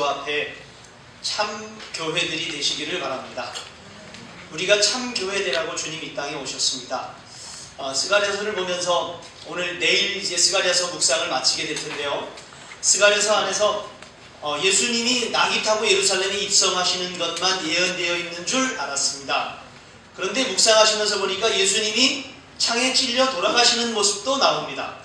그리스도 앞에 참 교회들이 되시기를 바랍니다. 우리가 참 교회되라고 주님이 이 땅에 오셨습니다. 스가랴서를 보면서 내일 이제 스가랴서 묵상을 마치게 될 텐데요. 스가랴서 안에서 예수님이 낙이 타고 예루살렘에 입성하시는 것만 예언되어 있는 줄 알았습니다. 그런데 묵상하시면서 보니까 예수님이 창에 찔려 돌아가시는 모습도 나옵니다.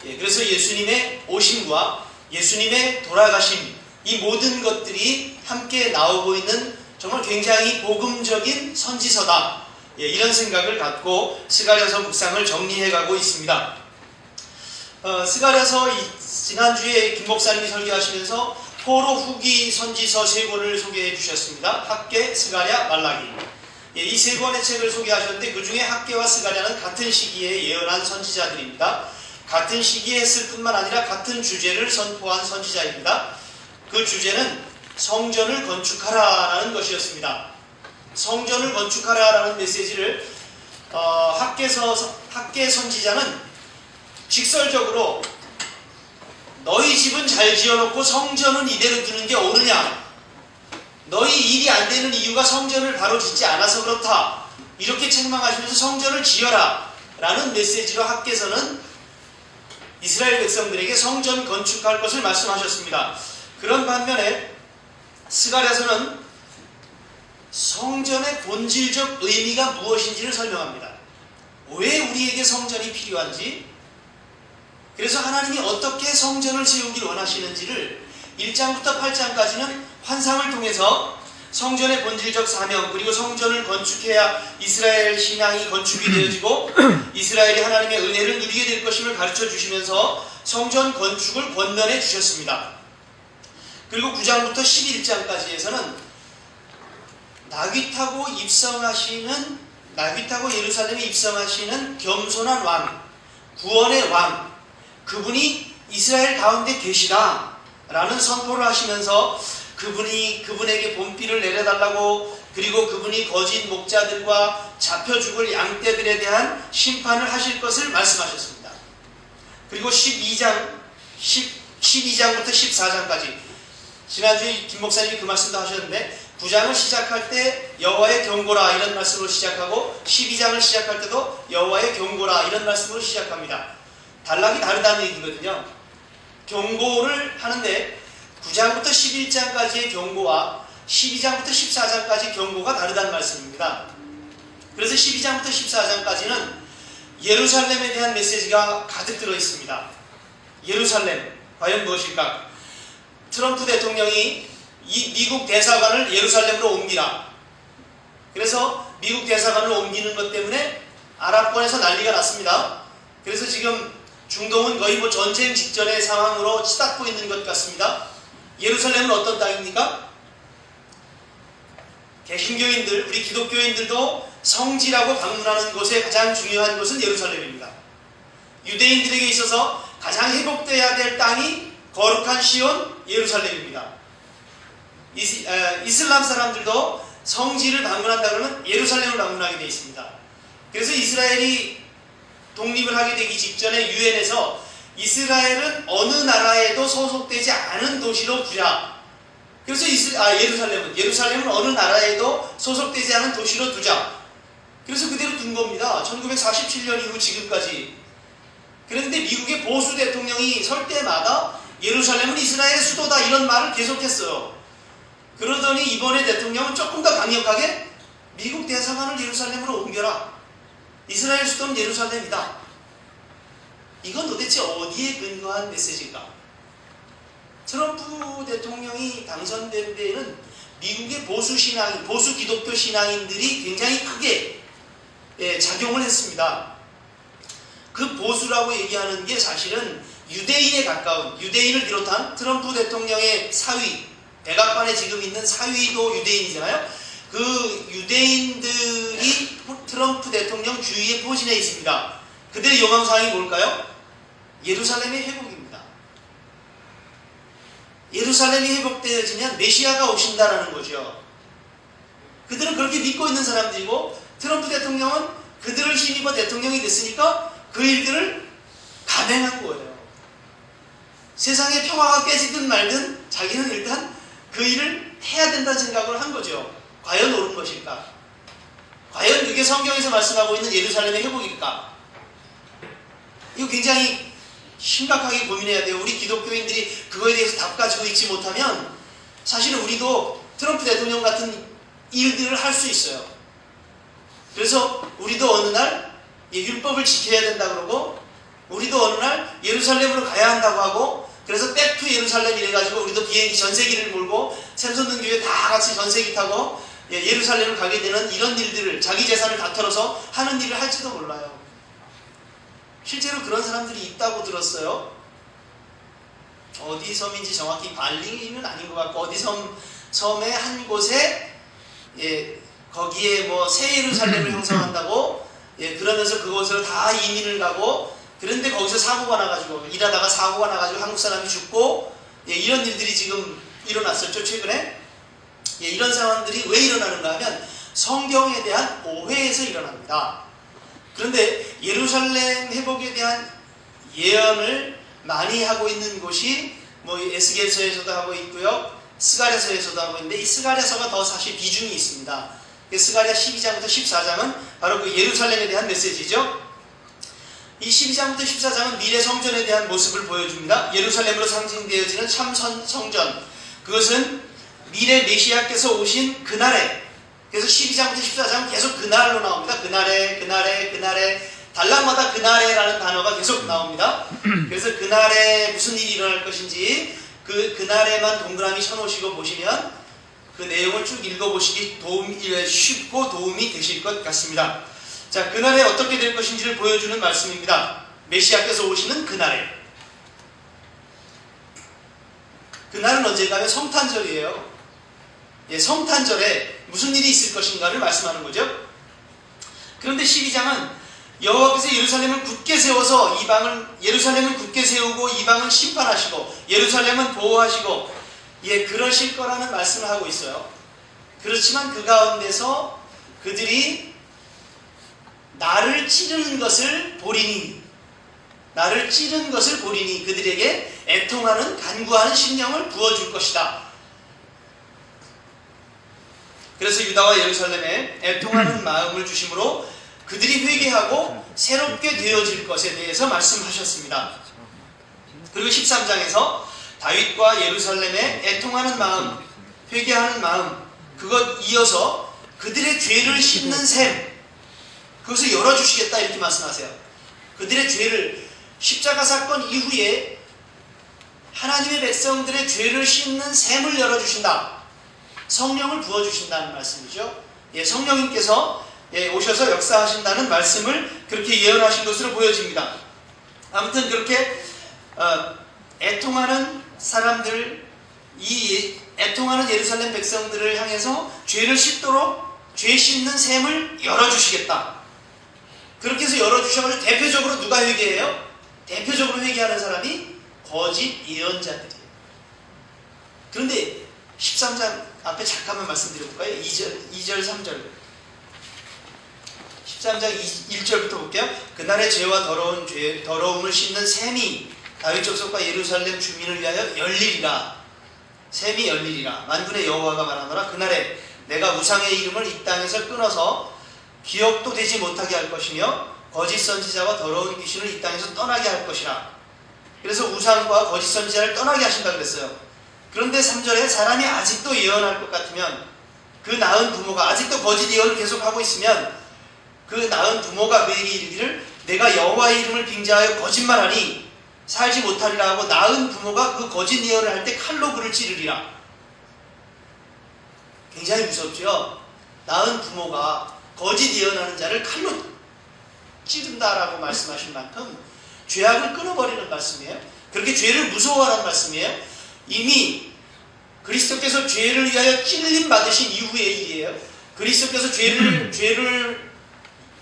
그래서 예수님의 오심과 예수님의 돌아가심, 이 모든 것들이 함께 나오고 있는 정말 굉장히 복음적인 선지서다, 이런 생각을 갖고 스가랴서 묵상을 정리해가고 있습니다. 스가랴서 지난주에 김 목사님이 설교하시면서 포로 후기 선지서 3권을 소개해 주셨습니다. 학개, 스가랴, 말라기. 이 3권의 책을 소개하셨는데 그 중에 학개와 스가랴는 같은 시기에 예언한 선지자들입니다. 같은 시기에 했을 뿐만 아니라 같은 주제를 선포한 선지자입니다. 그 주제는 성전을 건축하라라는 것이었습니다. 성전을 건축하라라는 메시지를 학개 선지자는 직설적으로 너희 집은 잘 지어놓고 성전은 이대로 두는 게 옳으냐? 너희 일이 안 되는 이유가 성전을 바로 짓지 않아서 그렇다. 이렇게 책망하시면서 성전을 지어라 라는 메시지로 학개서는 이스라엘 백성들에게 성전 건축할 것을 말씀하셨습니다. 그런 반면에 스가랴서는 성전의 본질적 의미가 무엇인지를 설명합니다. 왜 우리에게 성전이 필요한지, 그래서 하나님이 어떻게 성전을 세우길 원하시는지를 1장부터 8장까지는 환상을 통해서 성전의 본질적 사명, 그리고 성전을 건축해야 이스라엘 신앙이 건축이 되어지고 이스라엘이 하나님의 은혜를 누리게 될 것임을 가르쳐 주시면서 성전 건축을 권면해 주셨습니다. 그리고 9장부터 11장까지에서는 낙이 타고 예루살렘에 입성하시는 겸손한 왕, 구원의 왕, 그분이 이스라엘 가운데 계시다 라는 선포를 하시면서 그분에게 본비를 내려달라고, 그리고 그분이 거짓 목자들과 잡혀 죽을 양떼들에 대한 심판을 하실 것을 말씀하셨습니다. 그리고 12장부터 14장까지 지난주에 김 목사님이 그 말씀도 하셨는데 9장을 시작할 때 여호와의 경고라 이런 말씀으로 시작하고 12장을 시작할 때도 여호와의 경고라 이런 말씀으로 시작합니다. 단락이 다르다는 얘기거든요. 경고를 하는데 9장부터 11장까지의 경고와 12장부터 14장까지 경고가 다르다는 말씀입니다. 그래서 12장부터 14장까지는 예루살렘에 대한 메시지가 가득 들어있습니다. 예루살렘, 과연 무엇일까? 트럼프 대통령이 미국 대사관을 예루살렘으로 옮기라. 그래서 미국 대사관을 옮기는 것 때문에 아랍권에서 난리가 났습니다. 그래서 지금 중동은 거의 전쟁 직전의 상황으로 치닫고 있는 것 같습니다. 예루살렘은 어떤 땅입니까? 개신교인들, 우리 기독교인들도 성지라고 방문하는 곳에 가장 중요한 곳은 예루살렘입니다. 유대인들에게 있어서 가장 회복되어야 될 땅이 거룩한 시온 예루살렘입니다. 이슬람 사람들도 성지를 방문한다 그러면 예루살렘을 방문하게 되어 있습니다. 그래서 이스라엘이 독립을 하게 되기 직전에 유엔에서 이스라엘은 어느 나라에도 소속되지 않은 도시로 두자. 그래서 예루살렘은 어느 나라에도 소속되지 않은 도시로 두자. 그래서 그대로 둔 겁니다. 1947년 이후 지금까지. 그런데 미국의 보수 대통령이 설 때마다 예루살렘은 이스라엘의 수도다 이런 말을 계속했어요. 그러더니 이번에 대통령은 조금 더 강력하게 미국 대사관을 예루살렘으로 옮겨라. 이스라엘 수도는 예루살렘이다. 이건 도대체 어디에 근거한 메시지일까? 트럼프 대통령이 당선된 데에는 미국의 보수 기독교 신앙인들이 굉장히 크게 작용을 했습니다. 그 보수라고 얘기하는 게 사실은 유대인에 가까운, 유대인을 비롯한 트럼프 대통령의 사위, 백악관에 지금 있는 사위도 유대인이잖아요. 그 유대인들이 트럼프 대통령 주위에 포진해 있습니다. 그들의 요망사항이 뭘까요? 예루살렘의 회복입니다. 예루살렘이 회복되어지면 메시아가 오신다라는 거죠. 그들은 그렇게 믿고 있는 사람들이고 트럼프 대통령은 그들을 힘입어 대통령이 됐으니까 그 일들을 감행한 거예요. 세상의 평화가 깨지든 말든 자기는 일단 그 일을 해야 된다는 생각을 한 거죠. 과연 옳은 것일까? 과연 그게 성경에서 말씀하고 있는 예루살렘의 회복일까? 이거 굉장히 심각하게 고민해야 돼요. 우리 기독교인들이 그거에 대해서 답 가지고 있지 못하면 사실은 우리도 트럼프 대통령 같은 일들을 할 수 있어요. 그래서 우리도 어느 날 율법을 지켜야 된다 그러고, 우리도 어느 날 예루살렘으로 가야 한다고 하고, 그래서 백투 예루살렘 이래가지고 우리도 비행기 전세기를 몰고 샘손등 교회 다 같이 전세기 타고 예루살렘을 가게 되는 이런 일들을, 자기 재산을 다 털어서 하는 일을 할지도 몰라요. 실제로 그런 사람들이 있다고 들었어요. 어디 섬인지 정확히 발리는 아닌 것 같고, 어디 섬의 한 곳에 거기에 뭐 새 예루살렘을 형성한다고 그러면서 그곳으로 다 이민을 가고, 그런데 거기서 사고가 나가지고, 일하다가 사고가 나가지고 한국 사람이 죽고, 이런 일들이 지금 일어났었죠, 최근에. 이런 상황들이 왜 일어나는가 하면 성경에 대한 오해에서 일어납니다. 그런데 예루살렘 회복에 대한 예언을 많이 하고 있는 곳이 뭐 에스겔서에서도 하고 있고요, 스가랴서에서도 하고 있는데, 이 스가랴서가 더 사실 비중이 있습니다. 스가랴 12장부터 14장은 바로 그 예루살렘에 대한 메시지죠. 이 12장부터 14장은 미래 성전에 대한 모습을 보여줍니다. 예루살렘으로 상징되어지는 참 성전, 그것은 미래 메시아께서 오신 그날에, 그래서 12장부터 14장은 계속 그날로 나옵니다. 그날에 달락마다 그날에라는 단어가 계속 나옵니다. 그래서 그날에 무슨 일이 일어날 것인지 그날에만 동그라미 쳐놓으시고 보시면 그 내용을 쭉 읽어보시기 쉽고 도움이 되실 것 같습니다. 자, 그날에 어떻게 될 것인지를 보여주는 말씀입니다. 메시아께서 오시는 그날에. 그날은 언제가 하면 성탄절이에요. 성탄절에 무슨 일이 있을 것인가를 말씀하는 거죠. 그런데 12장은 여호와께서 예루살렘을 굳게 세워서 예루살렘을 굳게 세우고 이방은 심판하시고 예루살렘은 보호하시고 그러실 거라는 말씀을 하고 있어요. 그렇지만 그 가운데서 그들이 나를 찌르는 것을 보리니 그들에게 애통하는 간구하는 심령을 부어줄 것이다. 그래서 유다와 예루살렘에 애통하는 마음을 주심으로 그들이 회개하고 새롭게 되어질 것에 대해서 말씀하셨습니다. 그리고 13장에서 다윗과 예루살렘에 애통하는 마음, 회개하는 마음, 그것 이어서 그들의 죄를 씻는 셈, 그것을 열어주시겠다 이렇게 말씀하세요. 그들의 죄를, 십자가 사건 이후에 하나님의 백성들의 죄를 씻는 셈을 열어주신다. 성령을 부어주신다는 말씀이죠. 성령님께서 오셔서 역사하신다는 말씀을 그렇게 예언하신 것으로 보여집니다. 아무튼 그렇게 애통하는 사람들, 이 애통하는 예루살렘 백성들을 향해서 죄를 씻도록 죄 씻는 셈을 열어주시겠다. 그렇게 해서 열어주셔서 대표적으로 누가 회개해요? 대표적으로 회개하는 사람이 거짓 예언자들이에요. 그런데 13장 앞에 잠깐만 말씀드려볼까요? 2절 3절 13장 1절부터 볼게요. 그날의 죄와 더러움을 씻는 셈이 다윗 족속과 예루살렘 주민을 위하여 열리리라. 셈이 열리리라. 만군의 여호와가 말하노라. 그날에 내가 우상의 이름을 이 땅에서 끊어서 기억도 되지 못하게 할 것이며 거짓 선지자와 더러운 귀신을 이 땅에서 떠나게 할 것이라. 그래서 우상과 거짓 선지자를 떠나게 하신다 그랬어요. 그런데 3절에 사람이 아직도 예언할 것 같으면, 그 낳은 부모가 아직도 거짓 예언을 계속하고 있으면 그 낳은 부모가 그에게 이르기를 내가 여호와의 이름을 빙자하여 거짓말하니 살지 못하리라 하고 낳은 부모가 그 거짓 예언을 할 때 칼로 그를 찌르리라. 굉장히 무섭죠. 낳은 부모가 거짓 예언하는 자를 칼로 찌른다라고 말씀하신 만큼 죄악을 끊어버리는 말씀이에요. 그렇게 죄를 무서워하라는 말씀이에요. 이미 그리스도께서 죄를 위하여 찔림 받으신 이후의 일이에요. 그리스도께서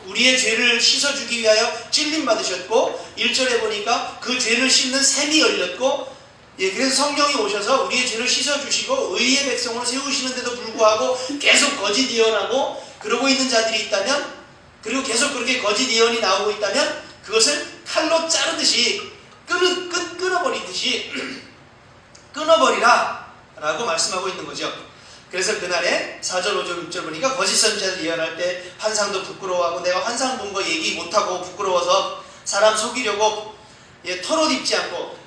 우리의 죄를 씻어주기 위하여 찔림 받으셨고, 1절에 보니까 그 죄를 씻는 셈이 열렸고, 그래서 성령이 오셔서 우리의 죄를 씻어주시고 의의 백성으로 세우시는데도 불구하고 계속 거짓 예언하고 그러고 있는 자들이 있다면, 그리고 계속 그렇게 거짓 예언이 나오고 있다면 그것을 칼로 자르듯이 끊어버리듯이 끊어버리라 라고 말씀하고 있는 거죠. 그래서 그날에 4절 5절 6절 보니까 거짓 선지자들 예언할 때 환상도 부끄러워하고 내가 환상 본 거 얘기 못하고 부끄러워서 사람 속이려고 털옷 입지 않고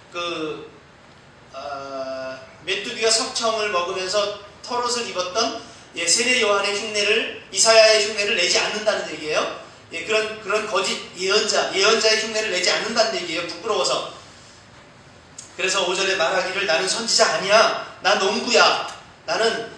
메뚜기가 석청을 먹으면서 털옷을 입었던 세례 요한의 흉내를 이사야의 흉내를 내지 않는다는 얘기예요. 그런 거짓 예언자의 흉내를 내지 않는다는 얘기예요. 부끄러워서. 그래서 5절에 말하기를 나는 선지자 아니야. 나 농부야. 나는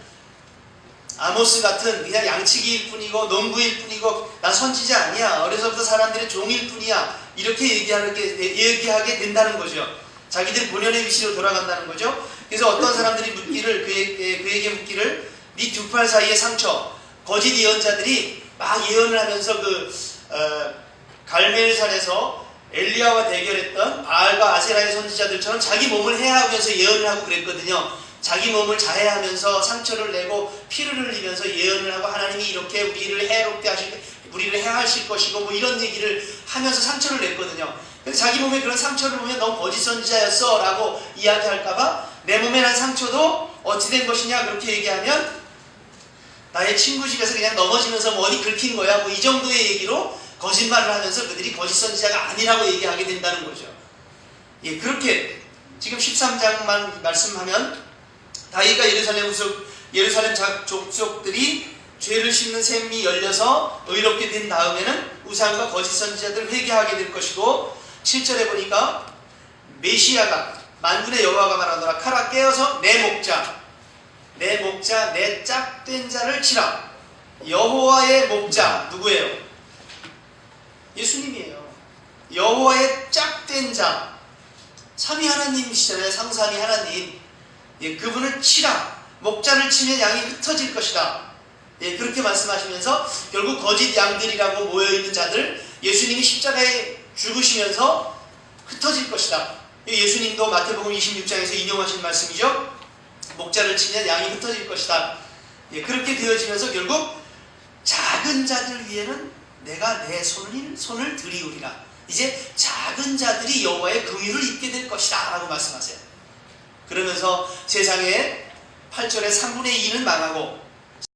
아모스 같은 그냥 양치기일 뿐이고 농부일 뿐이고 나 선지자 아니야. 어려서부터 사람들의 종일 뿐이야. 이렇게 얘기하게 된다는 거죠. 자기들 본연의 위치로 돌아간다는 거죠. 그래서 어떤 사람들이 묻기를 그에게 묻기를 네 두 팔 사이의 상처. 거짓 예언자들이 막 예언을 하면서 갈멜산에서 엘리야와 대결했던 바알과 아세라의 선지자들처럼 자기 몸을 해하면서 예언을 하고 그랬거든요. 자기 몸을 자해하면서 상처를 내고 피를 흘리면서 예언을 하고 하나님이 이렇게 우리를 해하실 것이고 뭐 이런 얘기를 하면서 상처를 냈거든요. 그래서 자기 몸에 그런 상처를 보면 너 거짓 선지자였어 라고 이야기할까봐 내 몸에 난 상처도 어찌 된 것이냐 그렇게 얘기하면 나의 친구 집에서 그냥 넘어지면서 뭐 어디 긁힌 거야 뭐 이 정도의 얘기로 거짓말을 하면서 그들이 거짓 선지자가 아니라고 얘기하게 된다는 거죠. 그렇게 지금 13장만 말씀하면 다윗과 예루살렘 족속들이 죄를 씻는 셈이 열려서 의롭게 된 다음에는 우상과 거짓 선지자들을 회개하게 될 것이고 7절에 보니까 메시아가 만군의 여호와가 말하노라 칼아 깨어서 내 목자 내 짝된 자를 치라. 여호와의 목자 누구예요? 예수님이에요. 여호와의 짝된 자 삼위 하나님이시잖아요. 상삼위 하나님. 그분을 치라. 목자를 치면 양이 흩어질 것이다. 그렇게 말씀하시면서 결국 거짓 양들이라고 모여있는 자들 예수님이 십자가에 죽으시면서 흩어질 것이다. 예수님도 마태복음 26장에서 인용하신 말씀이죠. 목자를 치면 양이 흩어질 것이다. 그렇게 되어지면서 결국 작은 자들 위에는 내가 내 손을 들이우리라. 이제 작은 자들이 여호와의 긍휼을 입게 될 것이다 라고 말씀하세요. 그러면서 세상에 8절에 3분의 2는 망하고